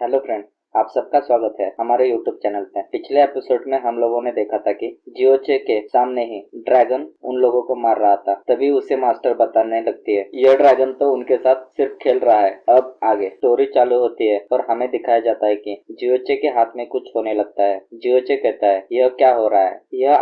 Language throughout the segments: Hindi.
हेलो फ्रेंड, आप सबका स्वागत है हमारे यूट्यूब चैनल पे। पिछले एपिसोड में हम लोगों ने देखा था कि जियोचे के सामने ही ड्रैगन उन लोगों को मार रहा था, तभी उसे मास्टर बताने लगती है यह ड्रैगन तो उनके साथ सिर्फ खेल रहा है। अब आगे स्टोरी चालू होती है और हमें दिखाया जाता है कि जियोचे के हाथ में कुछ होने लगता है। जियोचे कहता है यह क्या हो रहा है, यह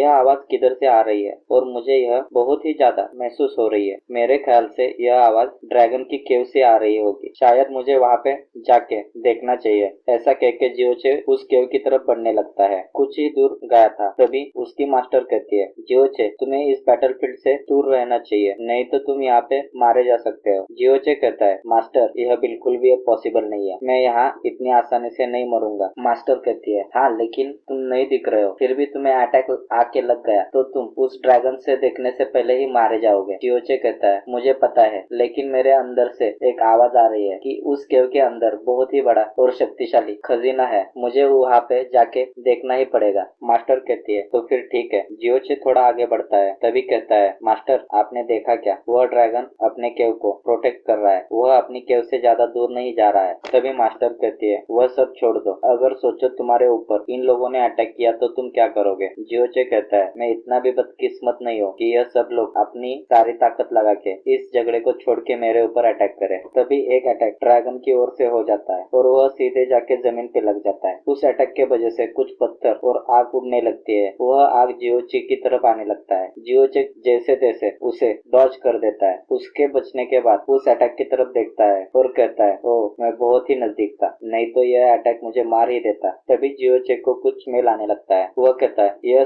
आवाज किधर से आ रही है और मुझे यह बहुत ही ज्यादा महसूस हो रही है। मेरे ख्याल से यह आवाज ड्रैगन की केव से आ रही होगी, शायद मुझे वहाँ पे जाके देखना चाहिए। ऐसा कह के जियोचे उस केव की तरफ बढ़ने लगता है। कुछ ही दूर गया था तभी उसकी मास्टर कहती है जियोचे तुम्हें इस बैटलफील्ड से दूर रहना चाहिए, नहीं तो तुम यहाँ पे मारे जा सकते हो। जियोचे कहता है मास्टर यह बिल्कुल भी पॉसिबल नहीं है, मैं यहाँ इतनी आसानी से नहीं मरूंगा। मास्टर कहती है हाँ लेकिन तुम नहीं दिख रहे हो, फिर भी तुम्हें अटैक आके लग गया तो तुम उस ड्रैगन से देखने से पहले ही मारे जाओगे। जियोचे कहता है मुझे पता है, लेकिन मेरे अंदर से एक आवाज आ रही है कि उस केव के अंदर बहुत ही बड़ा और शक्तिशाली खजीना है, मुझे वहाँ पे जाके देखना ही पड़ेगा। मास्टर कहती है तो फिर ठीक है। जियोचे थोड़ा आगे बढ़ता है तभी कहता है मास्टर आपने देखा क्या, वह ड्रैगन अपने केव को प्रोटेक्ट कर रहा है, वह अपनी केव से ज्यादा दूर नहीं जा रहा है। तभी मास्टर कहती है वह सब छोड़ दो, अगर सोचो तुम्हारे ऊपर इन लोगों ने अटैक किया तो तुम क्या करोगे। जियोचे कहता है मैं इतना भी बदकिस्मत नहीं हूँ कि यह सब लोग अपनी सारी ताकत लगा के इस झगड़े को छोड़ के मेरे ऊपर अटैक करे। तभी एक अटैक ड्रैगन की ओर से हो जाता है और वह सीधे जाके जमीन पे लग जाता है। उस अटैक के वजह से कुछ पत्थर और आग उड़ने लगती है, वह आग जियोचे की तरफ आने लगता है। जियोचे जैसे तैसे उसे डॉज कर देता है। उसके बचने के बाद उस अटैक की तरफ देखता है और कहता है ओह मैं बहुत ही नजदीक था, नहीं तो यह अटैक मुझे मार ही देता। तभी जियोचे को कुछ स्मेल आने लगता है, वह कहता है यह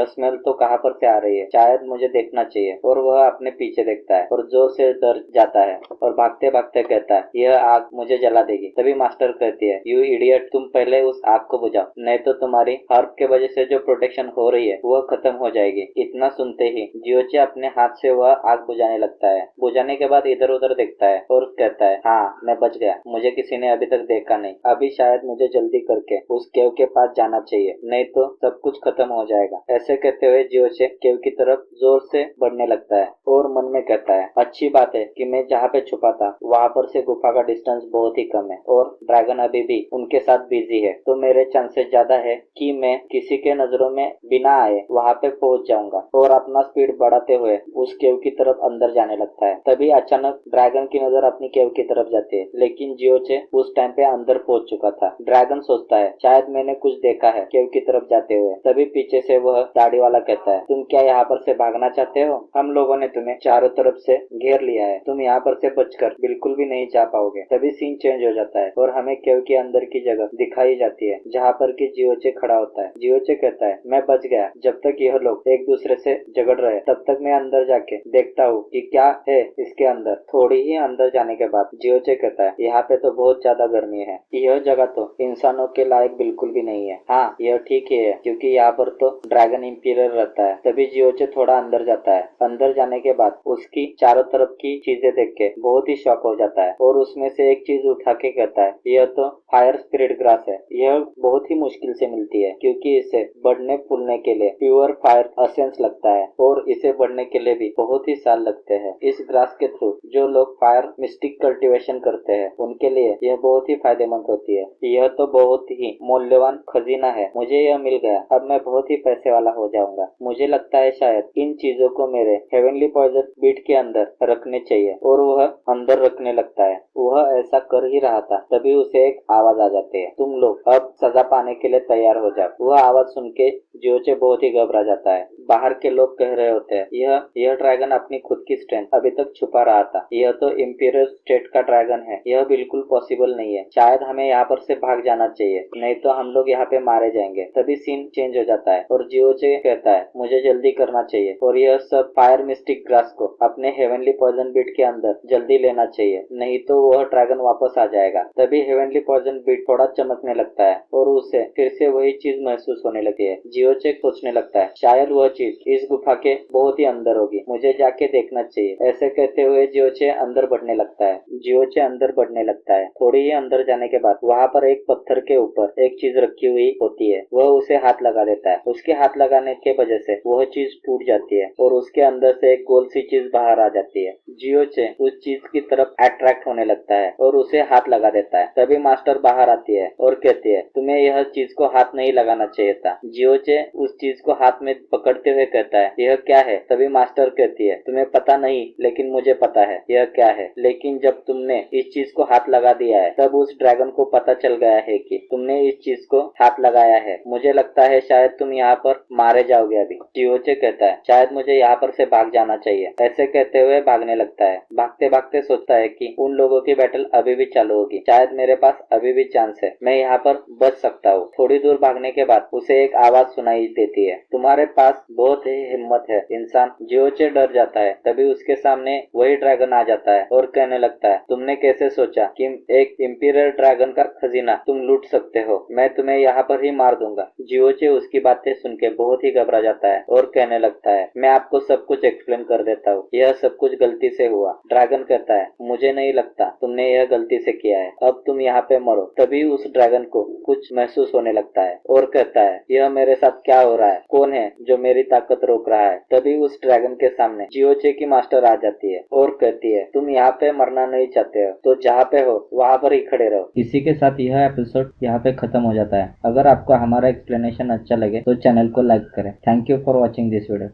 स्मेल तो कहाँ पर से आ रही है, शायद मुझे देखना चाहिए। और वह अपने पीछे देखता है और जोर से डर जाता है और भागते भागते कहता है यह आग मुझे जला देगी। तभी मास्टर कहती है यू इडियट, तुम पहले उस आग को बुझाओ, नहीं तो तुम्हारी हर्ब के वजह से जो प्रोटेक्शन हो रही है वह खत्म हो जाएगी। इतना सुनते ही जियोचे अपने हाथ से वह आग बुझाने लगता है। बुझाने के बाद इधर उधर देखता है और कहता है हाँ मैं बच गया, मुझे किसी ने अभी तक देखा नहीं, अभी शायद मुझे जल्दी करके उस केव के पास जाना चाहिए, नहीं तो सब कुछ खत्म हो जाएगा। ऐसे कहते हुए जियोचे केव की तरफ जोर से बढ़ने लगता है और मन में कहता है अच्छी बात है कि मैं जहाँ पे छुपा था वहाँ पर से गुफा का डिस्टेंस बहुत ही कम है और ड्रैगन अभी भी उनके साथ बिजी है, तो मेरे चांसेस ज्यादा है कि मैं किसी के नजरों में बिना आए वहाँ पे पहुंच जाऊंगा। और अपना स्पीड बढ़ाते हुए उस केव की तरफ अंदर जाने लगता है। तभी अचानक ड्रैगन की नजर अपनी केव की तरफ जाती है, लेकिन जियोचे उस टाइम पे अंदर पहुंच चुका था। ड्रैगन सोचता है शायद मैंने कुछ देखा है केव की तरफ जाते हुए। तभी पीछे से वह दाढ़ी वाला कहता है तुम क्या यहाँ पर से भागना चाहते हो, हम लोगों ने तुम्हें चारों तरफ से घेर लिया है, तुम यहाँ पर से बचकर बिल्कुल भी नहीं जा पाओगे। तभी सीन चेंज हो जाता है और हमें केव के अंदर की जगह दिखाई जाती है जहाँ पर कि जियोचे खड़ा होता है। जियोचे कहता है मैं बच गया, जब तक यह लोग एक दूसरे से झगड़ रहे तब तक मैं अंदर जाके देखता हूँ कि क्या है इसके अंदर। थोड़ी ही अंदर जाने के बाद जियोचे कहता है यहाँ पे तो बहुत ज्यादा गर्मी है, यह जगह तो इंसानों के लायक बिल्कुल भी नहीं है। हाँ यह ठीक ही है क्योंकि यहाँ पर तो ड्रैगन इंपीरियर रहता है। तभी जियोचे थोड़ा अंदर जाता है। अंदर जाने के बाद उसकी चारों तरफ की चीजें देख के बहुत ही शॉक हो जाता है और उसमें से एक चीज उठा के कहता है यह तो फायर स्पिरिट ग्रास है, यह बहुत ही मुश्किल से मिलती है क्योंकि इसे बढ़ने फूलने के लिए प्योर फायर एसेंस लगता है और इसे बढ़ने के लिए भी बहुत ही साल लगते हैं। इस ग्रास के थ्रू जो लोग फायर मिस्टिक कल्टीवेशन करते हैं उनके लिए यह बहुत ही फायदेमंद होती है। यह तो बहुत ही मूल्यवान खजीना है, मुझे यह मिल गया, अब मैं बहुत ही पैसे वाला हो जाऊंगा। मुझे लगता है शायद इन चीजों को मेरे हेवनली पॉइजन बीट के अंदर रखने चाहिए। और वह अंदर रखने लगता है। वह ऐसा कर ही रहा था तभी उसे एक आवाज आ जाती है तुम लोग अब सजा पाने के लिए तैयार हो जाओ। वह आवाज सुन के जियोचे बहुत ही घबरा जाता है। बाहर के लोग कह रहे होते हैं यह ड्रैगन अपनी खुद की स्ट्रेंथ अभी तक छुपा रहा था, यह तो इंपीरियल स्टेट का ड्रैगन है, यह बिल्कुल पॉसिबल नहीं है, शायद हमें यहाँ पर से भाग जाना चाहिए, नहीं तो हम लोग यहाँ पे मारे जाएंगे। तभी सीन चेंज हो जाता है और जियोचे कहता है मुझे जल्दी करना चाहिए और यह सब फायर मिस्टिक ग्रास को अपने हेवनली पॉइजन बीट के अंदर जल्दी लेना चाहिए, नहीं तो वह ड्रैगन वापस आ जाएगा। तभी हेवनली पॉइजन बीट थोड़ा चमकने लगता है और उसे फिर से वही चीज महसूस होने लगती है। जियोचे सोचने लगता है शायद वह चीज इस गुफा के बहुत ही अंदर होगी, मुझे जाके देखना चाहिए। ऐसे कहते हुए जियोचे अंदर बढ़ने लगता है। जियोचे अंदर बढ़ने लगता है। थोड़ी ही अंदर जाने के बाद वहाँ पर एक पत्थर के ऊपर एक चीज रखी हुई होती है, वह उसे हाथ लगा देता है। उसके हाथ लगाने के वजह से वह चीज टूट जाती है और उसके अंदर से एक गोल सी चीज बाहर आ जाती है। जियोचे उस चीज की तरफ अट्रैक्ट होने लगता है और उसे हाथ लगा देता है। तभी मास्टर मास्टर बाहर आती है और कहती है तुम्हें यह चीज को हाथ नहीं लगाना चाहिए था। जियोचे उस चीज को हाथ में पकड़ते हुए कहता है यह क्या है। तभी मास्टर कहती है तुम्हें पता नहीं लेकिन मुझे पता है यह क्या है। लेकिन जब तुमने इस चीज को हाथ लगा दिया है तब उस ड्रैगन को पता चल गया है कि तुमने इस चीज को हाथ लगाया है। मुझे लगता है शायद तुम यहाँ पर मारे जाओगे अभी। जियोचे कहता है शायद मुझे यहाँ पर से भाग जाना चाहिए। ऐसे कहते हुए भागने लगता है। भागते भागते सोचता है कि उन लोगों की बैटल अभी भी चालू होगी, शायद मेरे पास अभी भी चांस है, मैं यहाँ पर बच सकता हूँ। थोड़ी दूर भागने के बाद उसे एक आवाज सुनाई देती है तुम्हारे पास बहुत ही हिम्मत है इंसान। जियोचे डर जाता है। तभी उसके सामने वही ड्रैगन आ जाता है और कहने लगता है तुमने कैसे सोचा कि एक इंपीरियल ड्रैगन का खजीना तुम लूट सकते हो, मैं तुम्हें यहाँ पर ही मार दूंगा। जियोचे उसकी बातें सुन के बहुत ही घबरा जाता है और कहने लगता है मैं आपको सब कुछ एक्सप्लेन कर देता हूँ, यह सब कुछ गलती से हुआ। ड्रैगन कहता है मुझे नहीं लगता तुमने यह गलती से किया है, अब तुम यहाँ पे मरो। तभी उस ड्रैगन को कुछ महसूस होने लगता है और कहता है यह मेरे साथ क्या हो रहा है, कौन है जो मेरी ताकत रोक रहा है। तभी उस ड्रैगन के सामने जियोचे की मास्टर आ जाती है और कहती है तुम यहाँ पे मरना नहीं चाहते हो तो जहाँ पे हो वहाँ पर ही खड़े रहो। इसी के साथ यह एपिसोड यहाँ पे खत्म हो जाता है। अगर आपको हमारा एक्सप्लेनेशन अच्छा लगे तो चैनल को लाइक करें। Thank you for watching this video.